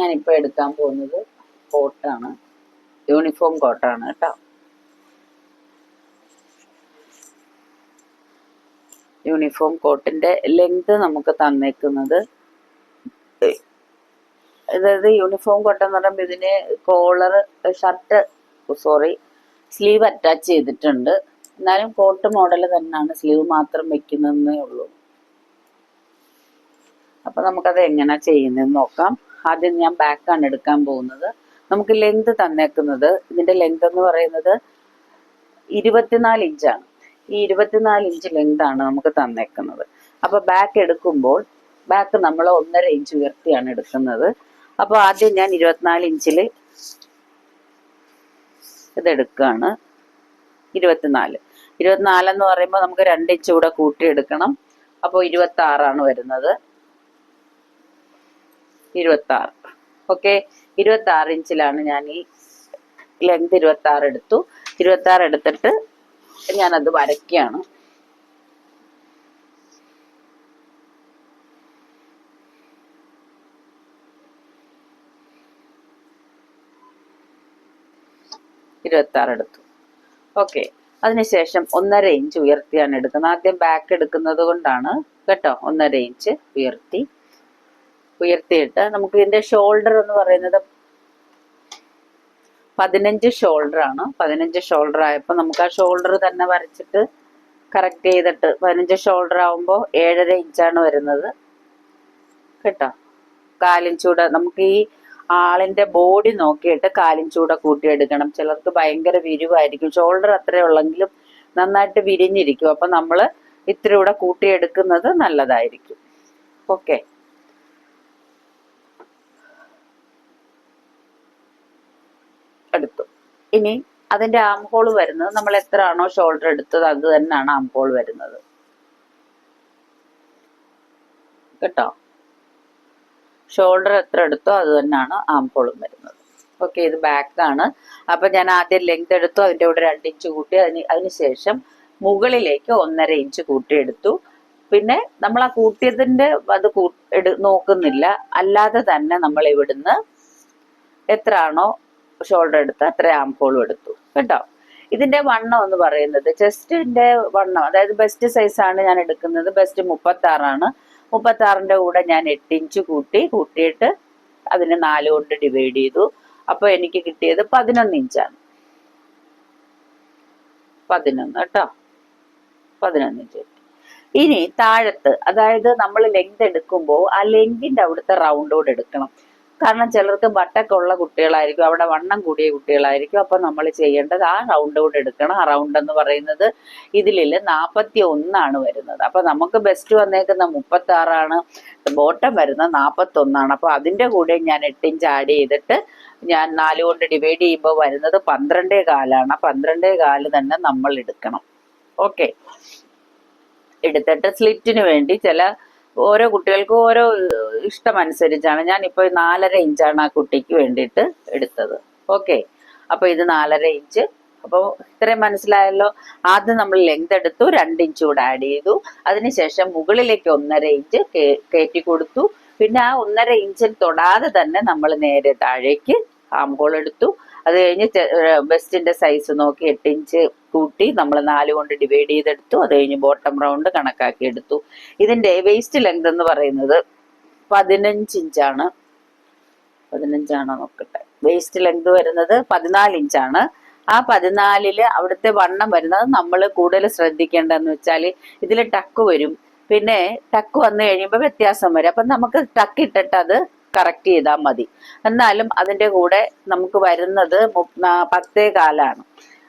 ഞാനിപ്പോൾ എടുക്കാൻ പോകുന്നത് കോട്ടാണ്, യൂണിഫോം കോട്ടാണ് കേട്ടോ. യൂണിഫോം കോട്ടിന്റെ ലെങ്ത് നമുക്ക് തന്നേക്കുന്നത്, അതായത് യൂണിഫോം കോട്ട എന്ന് പറയുമ്പോൾ ഇതിന് കോളർ സ്ലീവ് അറ്റാച്ച് ചെയ്തിട്ടുണ്ട്. എന്നാലും കോട്ട് മോഡൽ തന്നെയാണ്, സ്ലീവ് മാത്രം വെക്കുന്നതേ ഉള്ളൂ. അപ്പൊ നമുക്കത് എങ്ങനെ ചെയ്യുന്നതെന്ന് നോക്കാം. ആദ്യം ഞാൻ ബാക്കാണ് എടുക്കാൻ പോകുന്നത്. നമുക്ക് ലെങ്ത് തന്നേക്കുന്നത്, ഇതിന്റെ ലെങ്ത് എന്ന് പറയുന്നത് 24 ഇഞ്ചാണ്. ഈ 24 ഇഞ്ച് ലെങ്ത് ആണ് നമുക്ക് തന്നേക്കുന്നത്. അപ്പൊ ബാക്ക് എടുക്കുമ്പോൾ ബാക്ക് നമ്മൾ 1.5 ഇഞ്ച് ഉയർത്തിയാണ് എടുക്കുന്നത്. അപ്പൊ ആദ്യം ഞാൻ 24 ഇഞ്ചിൽ ഇതെടുക്കുകയാണ്. 24 എന്ന് പറയുമ്പോൾ നമുക്ക് 2 ഇഞ്ച് കൂടെ കൂട്ടിയെടുക്കണം. അപ്പോൾ 26 വരുന്നത്. 26. ഓക്കെ, 26 ഇഞ്ചിലാണ് ഞാൻ ഈ ലെങ്ത്. 26 എടുത്തു. 26 എടുത്തിട്ട് ഞാനത് വരയ്ക്കുകയാണ്. എടുത്തു. ഓക്കെ, അതിനുശേഷം 1.5 ഇഞ്ച് ഉയർത്തിയാണ് എടുക്കുന്നത്. ആദ്യം ബാക്ക് എടുക്കുന്നത് കൊണ്ടാണ് കേട്ടോ. 1.5 ഇഞ്ച് ഉയർത്തിയിട്ട് നമുക്ക് ഇതിന്റെ ഷോൾഡർ എന്ന് പറയുന്നത് 15 ഷോൾഡർ ആണ്. 15 ഷോൾഡർ ആയപ്പോൾ നമുക്ക് ആ ഷോൾഡർ തന്നെ വരച്ചിട്ട് കറക്റ്റ് ചെയ്തിട്ട് 15 ഷോൾഡർ ആവുമ്പോൾ 7.5 ഇഞ്ചാണ് വരുന്നത് കേട്ടോ. കാലിഞ്ചൂടെ നമുക്ക് ഈ ആളിന്റെ ബോഡി നോക്കിയിട്ട് കാലിഞ്ചൂടെ കൂട്ടിയെടുക്കണം. ചിലർക്ക് ഭയങ്കര വിരിവായിരിക്കും, ഷോൾഡർ അത്രേ ഉള്ളെങ്കിലും നന്നായിട്ട് വിരിഞ്ഞിരിക്കും. അപ്പൊ നമ്മൾ ഇത്തിരി കൂടെ കൂട്ടിയെടുക്കുന്നത് നല്ലതായിരിക്കും. ഓക്കെ, എടുത്തു. ഇനി അതിന്റെ ആം ഹോൾ വരുന്നത് നമ്മൾ എത്ര ആണോ ഷോൾഡർ എടുത്തത് അത് തന്നെയാണ് ആം ഹോൾ വരുന്നത് കേട്ടോ. ഷോൾഡർ എത്ര എടുത്തോ അത് തന്നെയാണ് ആം ഹോളും വരുന്നത്. ഓക്കെ, ഇത് ബാക്കാണ്. അപ്പൊ ഞാൻ ആദ്യം ലെങ്ത് എടുത്തു, അതിന്റെ കൂടെ 2 ഇഞ്ച് കൂട്ടി, അതിനുശേഷം മുകളിലേക്ക് 1.5 ഇഞ്ച് കൂട്ടിയെടുത്തു. പിന്നെ നമ്മൾ ആ കൂട്ടിയതിന്റെ അത് നോക്കുന്നില്ല, അല്ലാതെ തന്നെ നമ്മൾ ഇവിടുന്ന് എത്ര ആണോ ഷോൾഡർ എടുത്ത് അത്ര ആം ഹോളും എടുത്തു കേട്ടോ. ഇതിന്റെ വണ്ണം എന്ന് പറയുന്നത് ചെസ്റ്റിന്റെ വണ്ണം, അതായത് ബെസ്റ്റ് സൈസ് ആണ് ഞാൻ എടുക്കുന്നത്. ബെസ്റ്റ് 36 36ന്റെ കൂടെ ഞാൻ 8 ഇഞ്ച് കൂട്ടിയിട്ട് അതിനെ 4 കൊണ്ട് ഡിവൈഡ് ചെയ്തു. അപ്പൊ എനിക്ക് കിട്ടിയത് 11 ഇഞ്ചാണ്. 11 കേട്ടോ, 11 ഇഞ്ച്. ഇനി താഴത്ത്, അതായത് നമ്മൾ ലെങ്ത് എടുക്കുമ്പോൾ ആ ലെങ്തിന്റെ അവിടുത്തെ റൗണ്ടോട് എടുക്കണം. കാരണം ചിലർക്ക് ബട്ടക്കുള്ള കുട്ടികളായിരിക്കും, അവിടെ വണ്ണം കൂടിയ കുട്ടികളായിരിക്കും. അപ്പൊ നമ്മൾ ചെയ്യേണ്ടത് ആ റൗണ്ടോട് എടുക്കണം. ആ റൗണ്ട് എന്ന് പറയുന്നത് ഇതിൽ 41 വരുന്നത്. അപ്പൊ നമുക്ക് ബെസ്റ്റ് വന്നേക്കുന്ന 36, ബോട്ടം വരുന്നത് 41. അപ്പൊ അതിന്റെ കൂടെ ഞാൻ 8 ഇഞ്ച് ആഡ് ചെയ്തിട്ട് ഞാൻ 4 കൊണ്ട് ഡിവൈഡ് ചെയ്യുമ്പോൾ വരുന്നത് 12.4. 12.4 തന്നെ നമ്മൾ എടുക്കണം. ഓക്കെ, എടുത്തിട്ട് സ്ലിറ്റിന് വേണ്ടി ഓരോ കുട്ടികൾക്കും ഓരോ ഇഷ്ടമനുസരിച്ചാണ്. ഞാനിപ്പോൾ 4.5 ഇഞ്ചാണ് ആ കുട്ടിക്ക് വേണ്ടിയിട്ട് എടുത്തത്. ഓക്കെ, അപ്പൊ ഇത് 4.5 ഇഞ്ച്. അപ്പോൾ ഇത്രയും മനസ്സിലായല്ലോ. ആദ്യം നമ്മൾ ലെങ്ത് എടുത്തു, 2 ഇഞ്ച് കൂടെ ആഡ് ചെയ്തു. അതിനുശേഷം മുകളിലേക്ക് 1.5 ഇഞ്ച് കയറ്റി കൊടുത്തു. പിന്നെ ആ 1.5 ഇഞ്ചിൽ തൊടാതെ തന്നെ നമ്മൾ നേരെ താഴേക്ക് ആം ഹോൾ എടുത്തു. അത് കഴിഞ്ഞ് ബെസ്റ്റിന്റെ സൈസ് നോക്കി 8 ഇഞ്ച് കൂട്ടി നമ്മൾ 4 കൊണ്ട് ഡിവൈഡ് ചെയ്തെടുത്തു. അത് കഴിഞ്ഞ് ബോട്ടം റൗണ്ട് കണക്കാക്കി എടുത്തു. ഇതിന്റെ വേസ്റ്റ് ലെങ്ത് എന്ന് പറയുന്നത് 15 ഇഞ്ചാണ്. 15 നോക്കട്ടെ. വേസ്റ്റ് ലെങ്ത് വരുന്നത് 14 ഇഞ്ചാണ്. ആ 14 അവിടുത്തെ വണ്ണം വരുന്നത് നമ്മൾ കൂടുതൽ ശ്രദ്ധിക്കേണ്ടതെന്ന് വെച്ചാൽ ഇതിൽ ടക്ക് വരും. പിന്നെ ടക്ക് വന്നു കഴിയുമ്പോൾ വ്യത്യാസം വരും. അപ്പം നമുക്ക് ടക്ക് ഇട്ടിട്ട് അത് കറക്റ്റ് ചെയ്താൽ മതി. എന്നാലും അതിന്റെ കൂടെ നമുക്ക് വരുന്നത് 10.4.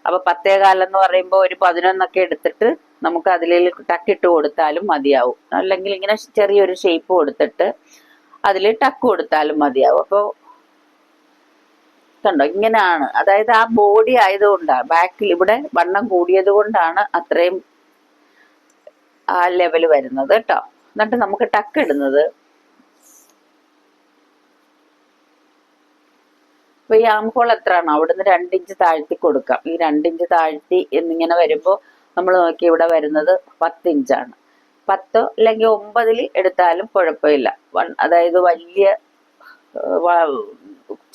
അപ്പൊ 10.4 എന്ന് പറയുമ്പോൾ ഒരു 11 എടുത്തിട്ട് നമുക്ക് അതിൽ ടക്കിട്ട് കൊടുത്താലും മതിയാവും. അല്ലെങ്കിൽ ഇങ്ങനെ ചെറിയൊരു ഷേപ്പ് കൊടുത്തിട്ട് അതിൽ ടക്ക് കൊടുത്താലും മതിയാവും. അപ്പോൾ കണ്ടോ, ഇങ്ങനെയാണ്. അതായത് ആ ബോഡി ആയതുകൊണ്ടാണ്, ബാക്കിൽ ഇവിടെ വണ്ണം കൂടിയത് കൊണ്ടാണ് അത്രയും ആ ലെവൽ വരുന്നത് കേട്ടോ. എന്നിട്ട് നമുക്ക് ടക്ക് ഇടുന്നത്, അപ്പൊ ഈ ആം ഹോൾ എത്രയാണോ അവിടുന്ന് 2 ഇഞ്ച് താഴ്ത്തി കൊടുക്കാം. ഈ 2 ഇഞ്ച് താഴ്ത്തി എന്നിങ്ങനെ വരുമ്പോൾ നമ്മൾ നോക്കി ഇവിടെ വരുന്നത് 10 ഇഞ്ചാണ്. 10 അല്ലെങ്കിൽ 9 എടുത്താലും കുഴപ്പമില്ല. അതായത് വലിയ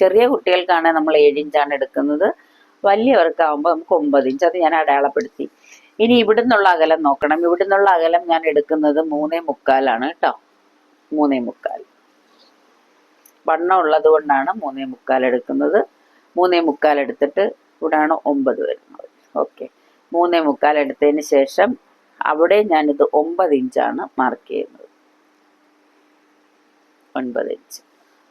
ചെറിയ കുട്ടികൾക്കാണ് നമ്മൾ 7 ഇഞ്ചാണ് എടുക്കുന്നത്, വലിയവർക്കാവുമ്പോൾ നമുക്ക് 9 ഇഞ്ച്. അത് ഞാൻ അടയാളപ്പെടുത്തി. ഇനി ഇവിടുന്നുള്ള അകലം നോക്കണം. ഇവിടുന്നുള്ള അകലം ഞാൻ എടുക്കുന്നത് 3.25 കേട്ടോ. 3.25 വണ്ണം ഉള്ളത് കൊണ്ടാണ് 3.25 എടുക്കുന്നത്. 3.25 എടുത്തിട്ട് ഇവിടാണ് 9 വരുന്നത്. ഓക്കെ, 3.25 എടുത്തതിന് ശേഷം അവിടെ ഞാനിത് 9 ഇഞ്ചാണ് മാർക്ക് ചെയ്യുന്നത്. 9 ഇഞ്ച്.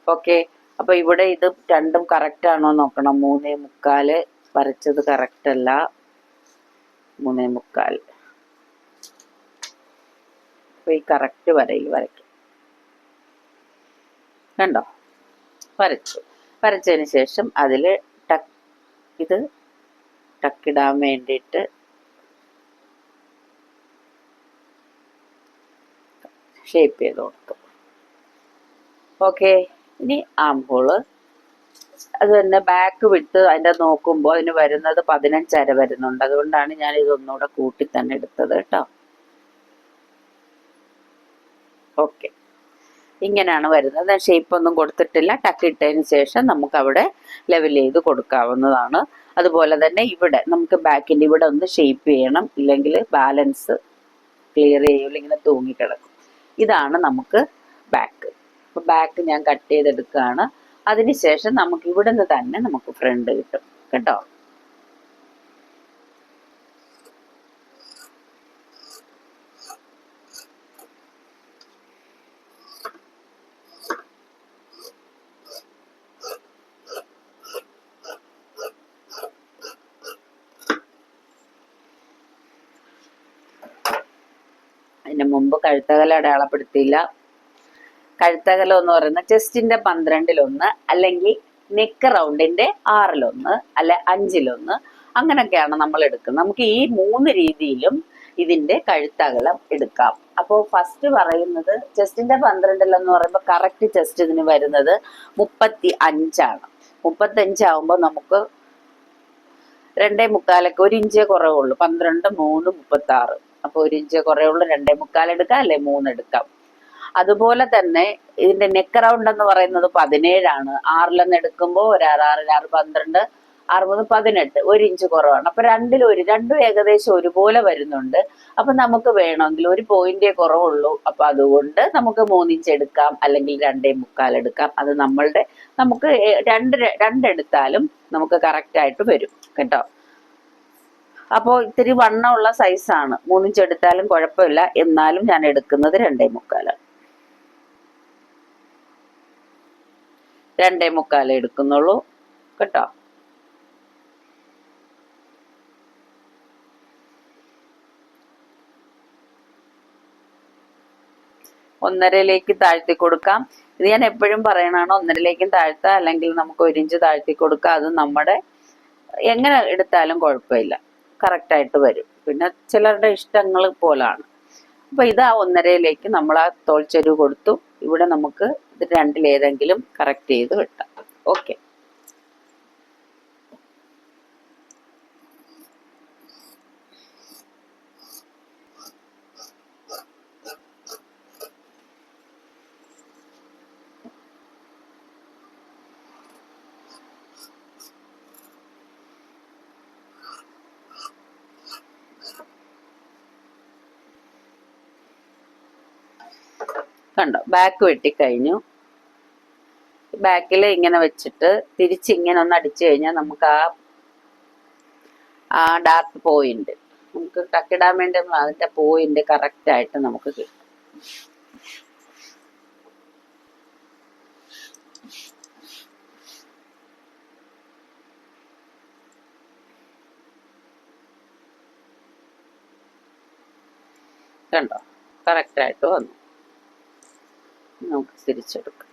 ഓക്കെ, അപ്പൊ ഇവിടെ ഇത് രണ്ടും കറക്റ്റ് ആണോ നോക്കണം. 3.25 വരച്ചത് കറക്റ്റ് അല്ല. 3.25 അപ്പൊ ഈ കറക്റ്റ് വരയിൽ വരയ്ക്കും. കണ്ടോ, വരച്ചു. വരച്ചതിന് ശേഷം അതിൽ ഇത് ടക്കിടാൻ വേണ്ടിയിട്ട് ഷേപ്പ് ചെയ്ത് കൊടുത്തു. ഓക്കെ, ഇനി ആം ഹോള് അത് തന്നെ ബാക്ക് വിട്ട് അതിൻ്റെ നോക്കുമ്പോൾ അതിന് വരുന്നത് 15 അര വരുന്നുണ്ട്. അതുകൊണ്ടാണ് ഞാൻ ഇതൊന്നുകൂടെ കൂട്ടി തന്നെ എടുത്തത് കേട്ടോ. ഓക്കെ, ഇങ്ങനെയാണ് വരുന്നത്. ഷേപ്പ് ഒന്നും കൊടുത്തിട്ടില്ല. ടക്കിട്ടതിന് ശേഷം നമുക്ക് അവിടെ ലെവൽ ചെയ്ത് കൊടുക്കാവുന്നതാണ്. അതുപോലെ തന്നെ ഇവിടെ നമുക്ക് ബാക്കിൻ്റെ ഇവിടെ ഒന്ന് ഷേപ്പ് ചെയ്യണം, ഇല്ലെങ്കിൽ ബാലൻസ് ക്ലിയർ ചെയ്യില്ല, ഇങ്ങനെ തൂങ്ങിക്കിടക്കും. ഇതാണ് നമുക്ക് ബാക്ക്. അപ്പോൾ ബാക്ക് ഞാൻ കട്ട് ചെയ്തെടുക്കുകയാണ്. അതിനുശേഷം നമുക്ക് ഇവിടുന്ന് തന്നെ നമുക്ക് ഫ്രണ്ട് കിട്ടും കേട്ടോ. അതിന് മുമ്പ് കഴുത്തകല അടയാളപ്പെടുത്തിയില്ല. കഴുത്തകലം എന്ന് പറയുന്നത് ചെസ്റ്റിന്റെ 12-1, അല്ലെങ്കിൽ നെക്ക് റൗണ്ടിന്റെ 6-1, അല്ലെ 5-1, അങ്ങനെയൊക്കെയാണ് നമ്മൾ എടുക്കുന്നത്. നമുക്ക് ഈ 3 രീതിയിലും ഇതിന്റെ കഴുത്തകലം എടുക്കാം. അപ്പോൾ ഫസ്റ്റ് പറയുന്നത് ചെസ്റ്റിന്റെ 12 എന്ന് പറയുമ്പോൾ കറക്റ്റ് ചെസ്റ്റ് ഇതിന് വരുന്നത് 35 35 ആവുമ്പോൾ നമുക്ക് 2.25 1 ഇഞ്ചേ കുറവുള്ളൂ. 12, 3, 36. അപ്പോൾ 1 ഇഞ്ചേ കുറവുള്ളൂ. 2.25 എടുക്കാം, അല്ലെ 3 എടുക്കാം. അതുപോലെ തന്നെ ഇതിന്റെ നെക്ക് റൗണ്ട് എന്ന് പറയുന്നത് 17. 6 എടുക്കുമ്പോൾ 6, 6, 12, 6, 18, 1 ഇഞ്ച് കുറവാണ്. അപ്പൊ രണ്ടും ഏകദേശം ഒരുപോലെ വരുന്നുണ്ട്. അപ്പൊ നമുക്ക് വേണമെങ്കിൽ 1 പോയിന്റേ കുറവുള്ളൂ. അപ്പൊ അതുകൊണ്ട് നമുക്ക് 3 ഇഞ്ച് എടുക്കാം, അല്ലെങ്കിൽ 2.25 എടുക്കാം. അത് നമുക്ക് രണ്ടെടുത്താലും നമുക്ക് കറക്റ്റ് ആയിട്ട് വരും കേട്ടോ. അപ്പോൾ ഇത്തിരി വണ്ണമുള്ള സൈസാണ്. 3 ഇഞ്ച് എടുത്താലും കുഴപ്പമില്ല. എന്നാലും ഞാൻ എടുക്കുന്നത് 2.25. 2.25 എടുക്കുന്നുള്ളൂ കേട്ടോ. ഒന്നരയിലേക്ക് താഴ്ത്തി കൊടുക്കാം. ഇത് ഞാൻ എപ്പോഴും പറയണതാണ്, 1.5ലേക്കും താഴ്ത്താം, അല്ലെങ്കിൽ നമുക്ക് 1 ഇഞ്ച് താഴ്ത്തി കൊടുക്കാം. അത് നമ്മുടെ എങ്ങനെ എടുത്താലും കുഴപ്പമില്ല, കറക്റ്റായിട്ട് വരും. പിന്നെ ചിലരുടെ ഇഷ്ടങ്ങൾ പോലാണ്. അപ്പൊ ഇത് 1.5ലേക്ക് നമ്മൾ ആ തോൾച്ചെരുവ് കൊടുത്തു. ഇവിടെ നമുക്ക് ഇത് രണ്ടിലേതെങ്കിലും കറക്റ്റ് ചെയ്ത് വെട്ടാം. ഓക്കെ, കണ്ടോ, ബാക്ക് വെട്ടിക്കഴിഞ്ഞു. ബാക്കിൽ ഇങ്ങനെ വെച്ചിട്ട് തിരിച്ചിങ്ങനെ ഒന്ന് അടിച്ചു കഴിഞ്ഞാൽ നമുക്ക് ആ ഡാർക്ക് പോയിന്റ് നമുക്ക് ടക്കിടാൻ വേണ്ടി അതിന്റെ പോയിന്റ് കറക്റ്റ് ആയിട്ട് നമുക്ക് കിട്ടും. കണ്ടോ, കറക്റ്റ് ആയിട്ട് വന്നു. നമുക്ക് തിരിച്ചെടുക്കാം,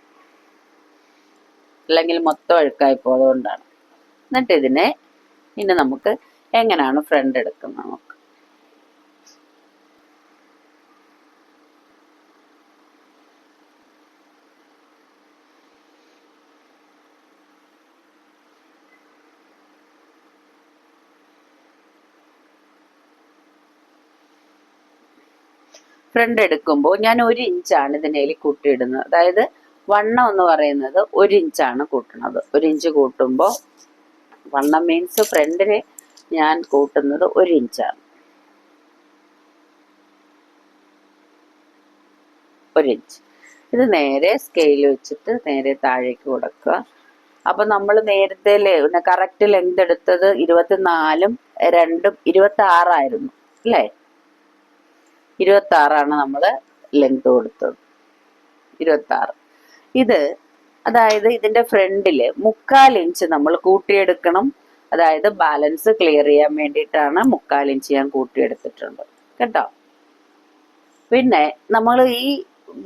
അല്ലെങ്കിൽ മൊത്തം അഴുക്കായി പോയതുകൊണ്ടാണ്. എന്നിട്ട് ഇനി നമുക്ക് എങ്ങനെയാണ് ഫ്രണ്ട് എടുക്കുന്നത് നോക്കാം. ഫ്രണ്ട് എടുക്കുമ്പോൾ ഞാൻ 1 ഇഞ്ചാണ് ഇതിനേൽ കൂട്ടിയിടുന്നത്. അതായത് വണ്ണം എന്ന് പറയുന്നത് 1 ഇഞ്ചാണ് കൂട്ടുന്നത്. 1 ഇഞ്ച് കൂട്ടുമ്പോൾ വണ്ണം മീൻസ് ഫ്രണ്ടിന് ഞാൻ കൂട്ടുന്നത് 1 ഇഞ്ചാണ്. 1 ഇഞ്ച്. ഇത് നേരെ സ്കെയിൽ വെച്ചിട്ട് നേരെ താഴേക്ക് കൊടുക്കുക. അപ്പൊ നമ്മൾ നേരത്തെ കറക്റ്റ് ലെങ്ത് എടുത്തത് 24ഉം 2ഉം 26 ആയിരുന്നു അല്ലേ? 26 നമ്മൾ ലെങ്ത് കൊടുത്തത്. 26. ഇത് അതായത് ഇതിന്റെ ഫ്രണ്ടില് 1/4 ഇഞ്ച് നമ്മൾ കൂട്ടിയെടുക്കണം. അതായത് ബാലൻസ് ക്ലിയർ ചെയ്യാൻ വേണ്ടിയിട്ടാണ് 1/4 ഇഞ്ച് ഞാൻ കൂട്ടിയെടുത്തിട്ടുണ്ട് കേട്ടോ. പിന്നെ നമ്മൾ ഈ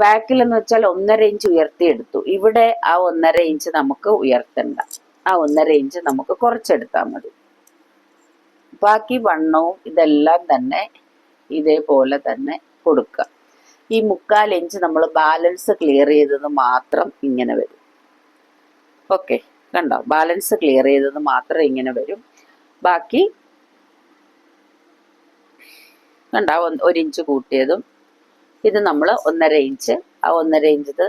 ബാക്കിൽ എന്ന് വെച്ചാൽ 1.5 ഇഞ്ച് ഉയർത്തിയെടുത്തു. ഇവിടെ ആ 1.5 ഇഞ്ച് നമുക്ക് ഉയർത്തണ്ട. ആ 1.5 ഇഞ്ച് നമുക്ക് കുറച്ചെടുത്താൽ മതി. ബാക്കി വണ്ണവും ഇതെല്ലാം തന്നെ ഇതേപോലെ തന്നെ കൊടുക്കുക. ഈ 1/4 ഇഞ്ച് നമ്മൾ ബാലൻസ് ക്ലിയർ ചെയ്തത് മാത്രം ഇങ്ങനെ വരും. ഓക്കെ, കണ്ടോ? ബാലൻസ് ക്ലിയർ ചെയ്തത് മാത്രം ഇങ്ങനെ വരും. ബാക്കി കണ്ടോ? 1 ഇഞ്ച് കൂട്ടിയതും ഇത് നമ്മൾ 1.5 ഇഞ്ച്. ആ 1.5 ഇഞ്ച് ഇത്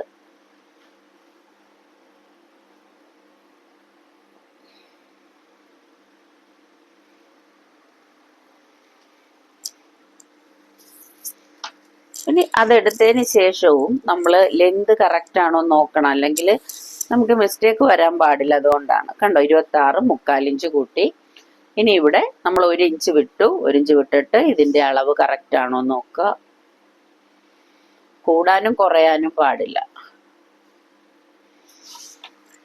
ഇനി അതെടുത്തതിന് ശേഷവും നമ്മൾ ലെങ്ത് കറക്റ്റ് ആണോ നോക്കണം, അല്ലെങ്കിൽ നമുക്ക് മിസ്റ്റേക്ക് വരാൻ പാടില്ല. അതുകൊണ്ടാണ് കണ്ടോ 26 1/4 ഇഞ്ച് കൂട്ടി. ഇനി ഇവിടെ നമ്മൾ 1 ഇഞ്ച് വിട്ടു. 1 ഇഞ്ച് വിട്ടിട്ട് ഇതിന്റെ അളവ് കറക്റ്റ് ആണോ നോക്കുക. കൂടാനും കുറയാനും പാടില്ല.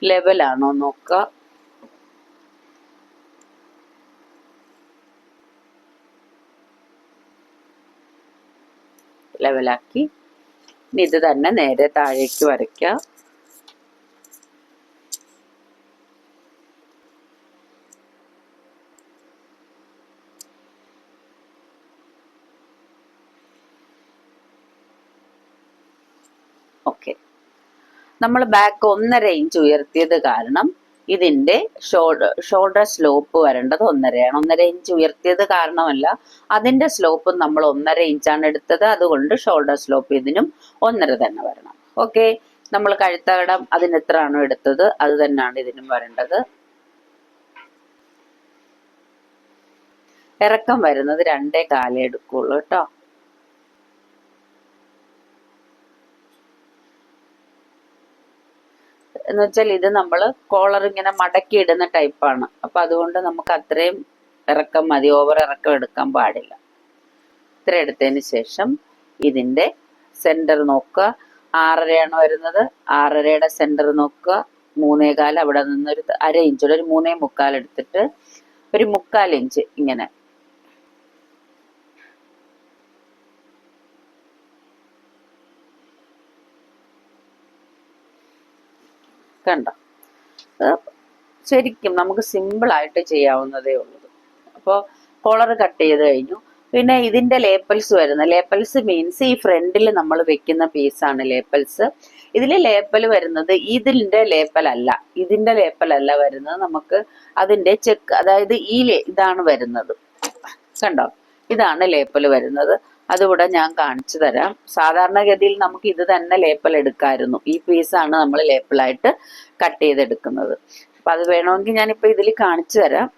ലെവലാണോ നോക്കുക. ലെവലാക്കി ഇനി ഇത് തന്നെ നേരെ താഴേക്ക് വരയ്ക്കുക. ഓക്കെ, നമ്മൾ ബാക്ക് 1.5 ഇഞ്ച് ഉയർത്തിയത് കാരണം ഇതിന്റെ ഷോൾഡർ സ്ലോപ്പ് വരേണ്ടത് 1.5 ആണ്. 1.5 ഇഞ്ച് ഉയർത്തിയത് കാരണമല്ല, അതിന്റെ സ്ലോപ്പ് നമ്മൾ 1.5 ഇഞ്ചാണ് എടുത്തത്. അതുകൊണ്ട് ഷോൾഡർ സ്ലോപ്പ് ഇതിനും 1.5 തന്നെ വരണം. ഓക്കെ, നമ്മൾ കഴുത്തകടം അതിന് എത്രയാണോ എടുത്തത് അത് തന്നെയാണ് ഇതിനും വരേണ്ടത്. ഇറക്കം വരുന്നത് 2.25 എടുക്കുള്ളൂ കേട്ടോ. എന്ന് വെച്ചാൽ ഇത് നമ്മൾ കോളർ ഇങ്ങനെ മടക്കി ഇടുന്ന ടൈപ്പാണ്. അപ്പൊ അതുകൊണ്ട് നമുക്ക് അത്രയും ഇറക്കം മതി, ഓവർ ഇറക്കം എടുക്കാൻ പാടില്ല. ഇത്ര എടുത്തതിന് ശേഷം ഇതിന്റെ സെന്റർ നോക്കുക. 6.5 വരുന്നത്. 6.5യുടെ സെന്റർ നോക്കുക. 3.25. അവിടെ നിന്നൊരു 1/2 ഇഞ്ച്, ഒരു 3.25 എടുത്തിട്ട് ഒരു 1/4 ഇഞ്ച് ഇങ്ങനെ കണ്ടോ. ശരിക്കും നമുക്ക് സിമ്പിൾ ആയിട്ട് ചെയ്യാവുന്നതേ ഉള്ളൂ. അപ്പോൾ കോളർ കട്ട് ചെയ്ത് കഴിഞ്ഞു. പിന്നെ ഇതിന്റെ ലേപ്പൽസ് വരുന്നത്, ലേപ്പൽസ് മീൻസ് ഈ ഫ്രണ്ടിൽ നമ്മൾ വെക്കുന്ന പീസാണ് ലേപ്പൽസ്. ഇതിൽ ലേപ്പൽ വരുന്നത് ഇതിന്റെ ലേപ്പൽ അല്ല, ഇതിന്റെ ലേപ്പൽ അല്ല വരുന്നത്. നമുക്ക് അതിന്റെ ചെക്ക്, അതായത് ഇതാണ് വരുന്നത്. കണ്ടോ, ഇതാണ് ലേപ്പൽ വരുന്നത്. അതുകൂടെ ഞാൻ കാണിച്ചു തരാം. സാധാരണഗതിയിൽ നമുക്ക് ഇത് തന്നെ ലേപ്പൽ എടുക്കാമായിരുന്നു. ഈ പീസാണ് നമ്മൾ ലേപ്പലായിട്ട് കട്ട് ചെയ്തെടുക്കുന്നത്. അപ്പൊ അത് വേണമെങ്കിൽ ഞാനിപ്പോ ഇതിൽ കാണിച്ചു തരാം.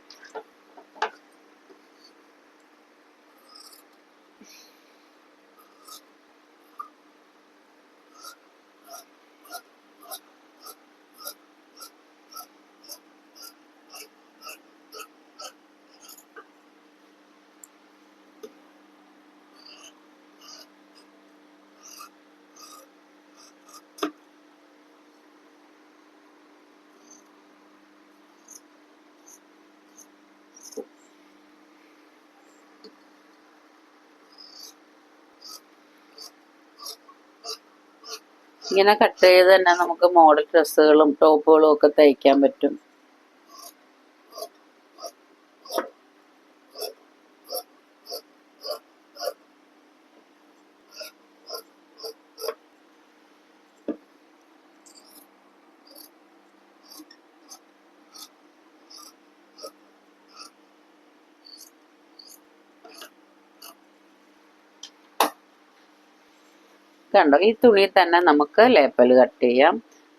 ഇങ്ങനെ കട്ട് ചെയ്ത് തന്നെ നമുക്ക് മോഡൽ ഡ്രസ്സുകളും ടോപ്പുകളും ഒക്കെ തയ്ക്കാൻ പറ്റും. കണ്ടോ, ഈ തുണി തന്നെ നമുക്ക് ലേപ്പൽ കട്ട് ചെയ്യാം.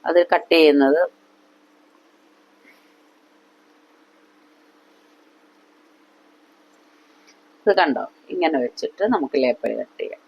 അത് കട്ട് ചെയ്യുന്നത്. ഇത് കണ്ടോ, ഇങ്ങനെ വെച്ചിട്ട് നമുക്ക് ലേപ്പൽ കട്ട് ചെയ്യാം.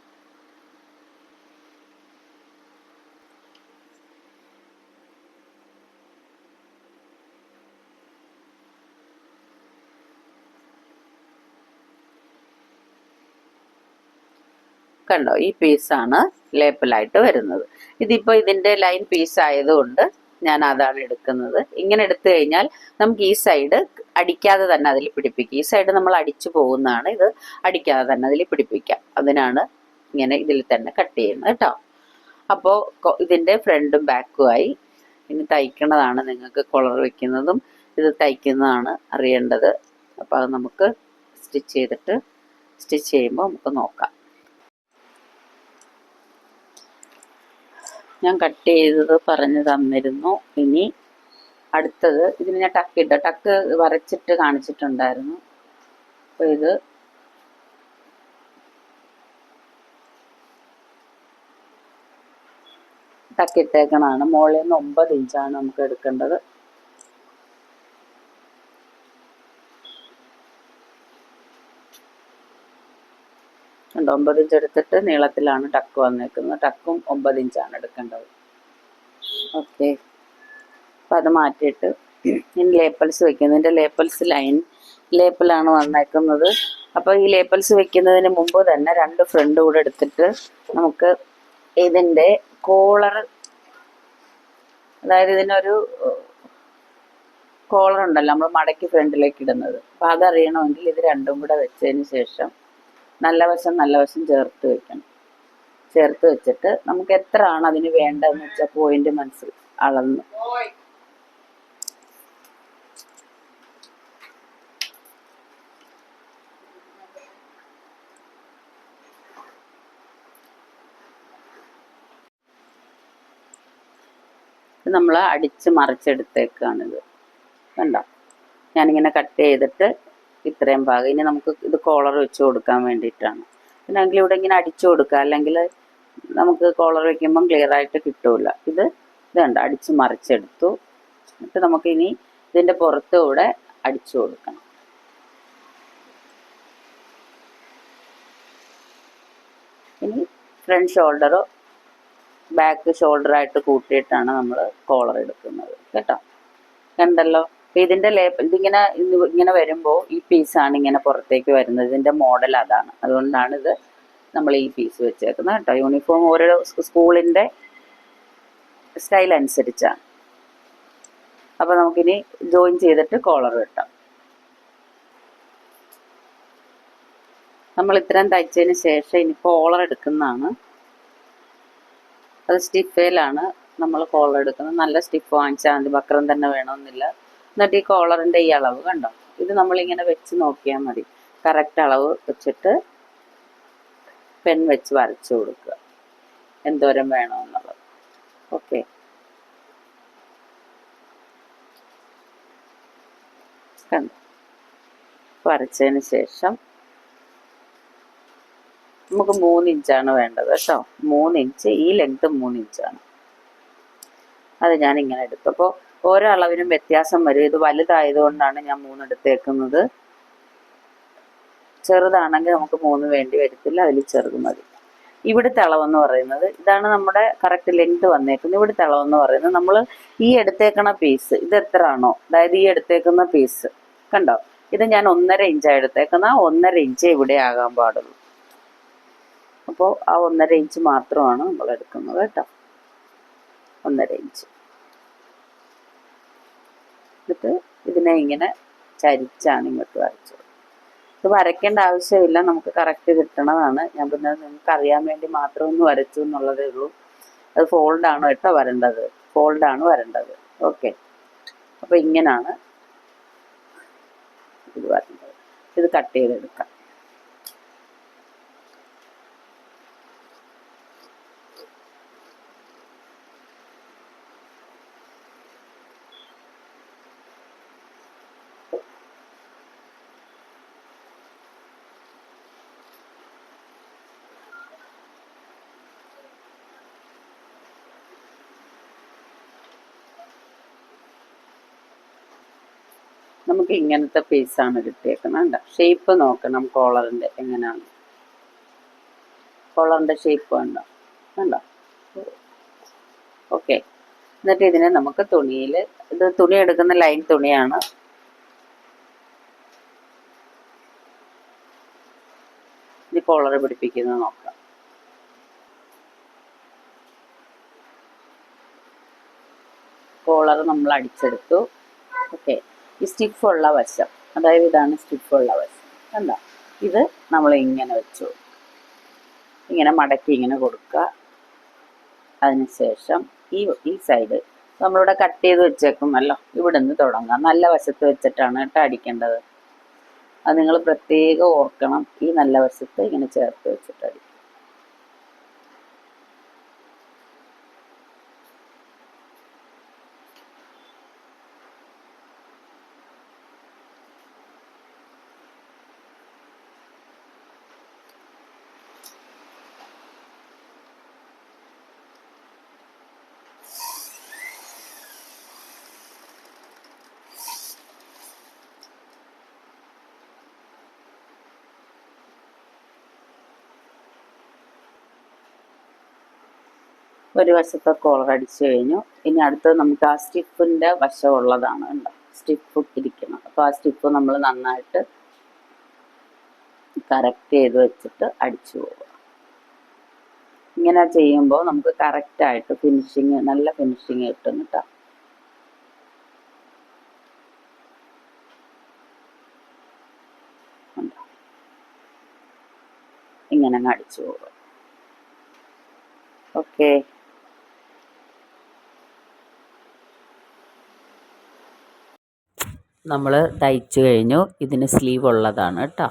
കണ്ടോ, ഈ പീസാണ് ലേപ്പലായിട്ട് വരുന്നത്. ഇതിപ്പോൾ ഇതിൻ്റെ ലൈൻ പീസ് ആയതുകൊണ്ട് ഞാൻ അതാണ് എടുക്കുന്നത്. ഇങ്ങനെ എടുത്തു കഴിഞ്ഞാൽ നമുക്ക് ഈ സൈഡ് അടിക്കാതെ തന്നെ അതിൽ പിടിപ്പിക്കാം. ഈ സൈഡ് നമ്മൾ അടിച്ചു പോകുന്നതാണ്, ഇത് അടിക്കാതെ തന്നെ അതിൽ പിടിപ്പിക്കാം. അതിനാണ് ഇങ്ങനെ ഇതിൽ തന്നെ കട്ട് ചെയ്യുന്നത് കേട്ടോ. അപ്പോൾ ഇതിൻ്റെ ഫ്രണ്ടും ബാക്കും ആയി. ഇനി തയ്ക്കണതാണ്, നിങ്ങൾക്ക് കൊളർ വെക്കുന്നതും ഇത് തയ്ക്കുന്നതാണ് അറിയേണ്ടത്. അപ്പോൾ അത് നമുക്ക് സ്റ്റിച്ച് ചെയ്യുമ്പോൾ നമുക്ക് നോക്കാം. ഞാൻ കട്ട് ചെയ്തത് പറഞ്ഞു തന്നിരുന്നു. ഇനി അടുത്തത് ഇതിന് ഞാൻ ടക്ക് വരച്ചിട്ട് കാണിച്ചിട്ടുണ്ടായിരുന്നു. അപ്പോൾ ഇത് ടക്കിട്ടേക്കണതാണ്. മുകളിൽ നിന്ന് 9 ഇഞ്ചാണ് നമുക്ക് എടുക്കേണ്ടത്. ഉണ്ട് 9 ഇഞ്ച് എടുത്തിട്ട് നീളത്തിലാണ് ടക്ക് വന്നേക്കുന്നത്. ടക്കും 9 ഇഞ്ചാണ് എടുക്കേണ്ടത്. ഓക്കെ, അപ്പം അത് മാറ്റിയിട്ട് ഇനി ലേപ്പൽസ് വെക്കുന്നതിൻ്റെ ലൈൻ ലേപ്പലാണ് വന്നേക്കുന്നത്. അപ്പോൾ ഈ ലേപ്പൽസ് വെക്കുന്നതിന് മുമ്പ് തന്നെ 2 ഫ്രണ്ട് കൂടെ എടുത്തിട്ട് നമുക്ക് ഇതിൻ്റെ കോളർ, അതായത് ഇതിനൊരു കോളർ ഉണ്ടല്ലോ നമ്മൾ മടക്കി ഫ്രണ്ടിലേക്ക് ഇടുന്നത്, അപ്പോൾ അതറിയണമെങ്കിൽ ഇത് 2ഉം കൂടെ വെച്ചതിന് ശേഷം നല്ല വശം ചേർത്ത് വെക്കണം. ചേർത്ത് വെച്ചിട്ട് നമുക്ക് എത്ര ആണ് അതിന് വേണ്ടതെന്ന് വെച്ചാൽ പോയിന്റ് അളന്ന് നമ്മൾ അടിച്ച് മറിച്ചെടുത്തേക്കാണിത്. കണ്ടോ, ഞാനിങ്ങനെ കട്ട് ചെയ്തിട്ട് ഇത്രയും ഭാഗം. ഇനി നമുക്ക് ഇത് കോളർ വെച്ച് കൊടുക്കാൻ വേണ്ടിയിട്ടാണ്. പിന്നെ ഇവിടെ ഇങ്ങനെ അടിച്ചു കൊടുക്കുക, അല്ലെങ്കിൽ നമുക്ക് കോളർ വയ്ക്കുമ്പം ക്ലിയർ ആയിട്ട് കിട്ടൂല. ഇത് കണ്ടോ, അടിച്ച് മറിച്ചെടുത്തു. എന്നിട്ട് നമുക്കിനി ഇതിൻ്റെ പുറത്തുകൂടെ അടിച്ചു കൊടുക്കണം. ഇനി ഫ്രണ്ട് ഷോൾഡറോ ബാക്ക് ഷോൾഡറായിട്ട് കൂട്ടിയിട്ടാണ് നമ്മൾ കോളർ എടുക്കുന്നത് കേട്ടോ. കണ്ടല്ലോ, ഇതിൻ്റെ ഇതിങ്ങനെ വരുമ്പോൾ ഈ പീസാണ് ഇങ്ങനെ പുറത്തേക്ക് വരുന്നത്. ഇതിൻ്റെ മോഡൽ അതാണ്, അതുകൊണ്ടാണ് ഇത് നമ്മൾ ഈ പീസ് വെച്ചേക്കുന്നത് കേട്ടോ. യൂണിഫോം ഓരോ സ്കൂളിൻ്റെ സ്റ്റൈൽ അനുസരിച്ചാണ്. അപ്പോൾ നമുക്കിനി ജോയിൻ ചെയ്തിട്ട് കോളർ വെട്ടാം. നമ്മൾ ഇത്രയും തയ്ച്ചതിന് ശേഷം ഇനി കോളർ എടുക്കുന്നതാണ്. അത് സ്റ്റിഫയിലാണ് നമ്മൾ കോളർ എടുക്കുന്നത്. നല്ല സ്റ്റിഫ് വാങ്ങിച്ചാൽ മതി, ബക്രം തന്നെ വേണമെന്നില്ല. എന്നിട്ട് ഈ കോളറിൻ്റെ ഈ അളവ് കണ്ടോ, ഇത് നമ്മളിങ്ങനെ വെച്ച് നോക്കിയാൽ മതി. കറക്റ്റ് അളവ് വെച്ചിട്ട് പെൻ വെച്ച് വരച്ചു കൊടുക്കുക എന്തോരം വേണമെന്നുള്ളത്. ഓക്കെ, കണ്ടോ, വരച്ചതിന് ശേഷം നമുക്ക് 3 ഇഞ്ചാണ് വേണ്ടത് കേട്ടോ. 3 ഇഞ്ച്, ഈ ലെങ്ത് 3 ഇഞ്ചാണ്. അത് ഞാൻ ഇങ്ങനെ എടുത്തു. അപ്പോൾ ഓരോ അളവിനും വ്യത്യാസം വരും. ഇത് വലുതായതുകൊണ്ടാണ് ഞാൻ 3 എടുത്തേക്കുന്നത്. ചെറുതാണെങ്കിൽ നമുക്ക് 3 വേണ്ടി വരത്തില്ല, അതിൽ ചെറുത് മതി. ഇവിടുത്തെ അളവെന്ന് പറയുന്നത് ഇതാണ്, നമ്മുടെ കറക്റ്റ് ലെങ്ത് വന്നേക്കുന്നത്. ഇവിടുത്തെ അളവെന്ന് പറയുന്നത് നമ്മൾ ഈ എടുത്തേക്കണ പീസ് ഇത് എത്ര ആണോ, അതായത് ഈ എടുത്തേക്കുന്ന പീസ് കണ്ടോ, ഇത് ഞാൻ 1.5 ഇഞ്ചാണ് എടുത്തേക്കുന്ന. 1.5 ഇഞ്ച് ഇവിടെ ആകാൻ പാടുള്ളൂ. അപ്പോൾ ആ 1.5 ഇഞ്ച് മാത്രമാണ് നമ്മൾ എടുക്കുന്നത് കേട്ടോ. 1.5 ഇഞ്ച് എന്നിട്ട് ഇതിനെ ഇങ്ങനെ ചരിച്ചാണ് ഇങ്ങോട്ട് വരച്ചത്. ഇത് വരയ്ക്കേണ്ട ആവശ്യമില്ല, നമുക്ക് കറക്റ്റ് കിട്ടണതാണ്. ഞാൻ പിന്നെ നിങ്ങൾക്ക് അറിയാൻ വേണ്ടി മാത്രം ഒന്ന് വരച്ചു എന്നുള്ളതേ ഉള്ളൂ. അത് ഫോൾഡാണ് കേട്ടോ വരേണ്ടത്, ഫോൾഡാണ് വരേണ്ടത്. ഓക്കെ, അപ്പോൾ ഇങ്ങനെയാണ് ഇത് വരേണ്ടത്. ഇത് കട്ട് ചെയ്തെടുക്കാം. നമുക്ക് ഇങ്ങനത്തെ പീസാണ് കിട്ടിയേക്കുന്നത്. കണ്ടോ, ഷേപ്പ് നോക്കണം കോളറിൻ്റെ എങ്ങനെയാണ്. കോളറിൻ്റെ ഷേപ്പ് കണ്ടോ, കണ്ടോ. ഓക്കെ, എന്നിട്ട് ഇതിനെ നമുക്ക് തുണിയിൽ, ഇത് തുണി എടുക്കുന്ന ലൈൻ തുണിയാണ്. ഇത് കോളർ പിടിപ്പിക്കുന്നത് നോക്കാം. കോളർ നമ്മൾ അടിച്ചെടുത്തു. ഓക്കെ, ഈ സ്റ്റിഫുള്ള വശം, അതായത് ഇതാണ് സ്റ്റിഫുള്ള വശം. കണ്ടോ, ഇത് നമ്മൾ ഇങ്ങനെ വെച്ചു, ഇങ്ങനെ മടക്കി ഇങ്ങനെ കൊടുക്കുക. അതിനുശേഷം ഈ സൈഡ് നമ്മളിവിടെ കട്ട് ചെയ്ത് വെച്ചേക്കുമല്ലോ, ഇവിടെ നിന്ന് തുടങ്ങാം. നല്ല വശത്ത് വെച്ചിട്ടാണ് കേട്ടോ അടിക്കേണ്ടത്. അത് നിങ്ങൾ പ്രത്യേകം ഓർക്കണം. ഈ നല്ല വശത്ത് ഇങ്ങനെ ചേർത്ത് വെച്ചിട്ട് അടിക്കും. ഒരു വശത്തെ കോളർ അടിച്ചു കഴിഞ്ഞു. ഇനി അടുത്തത് നമുക്ക് ആ സ്റ്റിഫിൻ്റെ വശമുള്ളതാണ് കണ്ടോ, സ്റ്റിഫ് ഇരിക്കണം. അപ്പോൾ ആ സ്റ്റിഫ് നമ്മൾ നന്നായിട്ട് കറക്റ്റ് ചെയ്ത് വെച്ചിട്ട് അടിച്ചു പോവുക. ഇങ്ങനെ ചെയ്യുമ്പോൾ നമുക്ക് കറക്റ്റായിട്ട് ഫിനിഷിങ്, നല്ല ഫിനിഷിങ് കിട്ടും കേട്ടോ. ഇങ്ങനെ അടിച്ചു പോവുക. ഓക്കെ, നമ്മൾ തയ്ച്ചു കഴിഞ്ഞു. ഇതിന് സ്ലീവ് ഉള്ളതാണ് കേട്ടോ.